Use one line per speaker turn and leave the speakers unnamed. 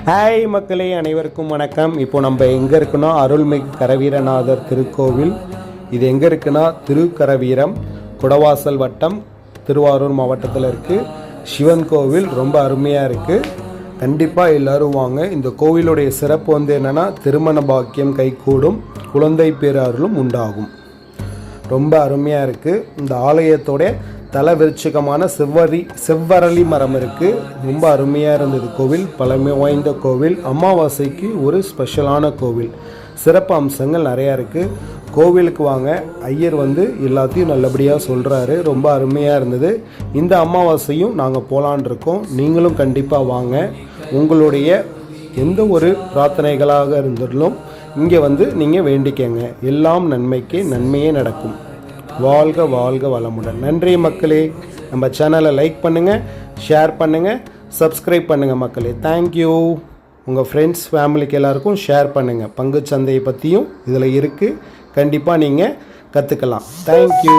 Hi மக்களே, அனைவருக்கும் வணக்கம். இப்போ நம்ம எங்கே இருக்குன்னா அருள்மிகு கரவீரநாதர் திருக்கோவில். இது எங்கே இருக்குன்னா திருக்கரவீரம், குடவாசல் வட்டம், திருவாரூர் மாவட்டத்தில் இருக்குது. சிவன் கோவில் ரொம்ப அருமையாக இருக்குது. கண்டிப்பாக எல்லோரும் வாங்க. இந்த கோவிலுடைய சிறப்பு என்னென்னா திருமண பாக்கியம் கைகூடும், குழந்தை பேரருளும் உண்டாகும். ரொம்ப அருமையாக இருக்குது. இந்த ஆலயத்தோட தல விருட்சிகமான செவ்வரளி மரம் இருக்குது. ரொம்ப அருமையாக இருந்தது கோவில். பழமை வாய்ந்த கோவில். அமாவாசைக்கு ஒரு ஸ்பெஷலான கோவில். சிறப்பு அம்சங்கள் நிறையா இருக்குது. கோவிலுக்கு வாங்க. ஐயர் எல்லாத்தையும் நல்லபடியாக சொல்கிறாரு. ரொம்ப அருமையாக இருந்தது. இந்த அமாவாசையும் நாங்கள் போகலான் இருக்கோம். நீங்களும் கண்டிப்பாக வாங்க. உங்களுடைய எந்த ஒரு பிரார்த்தனைகளாக இருந்தாலும் இங்கே நீங்கள் வேண்டிக்கங்க. எல்லாம் நன்மைக்கு நன்மையே நடக்கும். வாழ்க வாழ்க வளமுடன். நன்றி மக்களே. நம்ம சேனலை லைக் பண்ணுங்கள், ஷேர் பண்ணுங்கள், சப்ஸ்கிரைப் பண்ணுங்கள் மக்களே. தேங்க்யூ. உங்கள் ஃப்ரெண்ட்ஸ் ஃபேமிலிக்கு எல்லாருக்கும் ஷேர் பண்ணுங்கள். பங்குச்சந்தையை பற்றியும் இதில் இருக்குது. கண்டிப்பாக நீங்கள் கற்றுக்கலாம். தேங்க்யூ.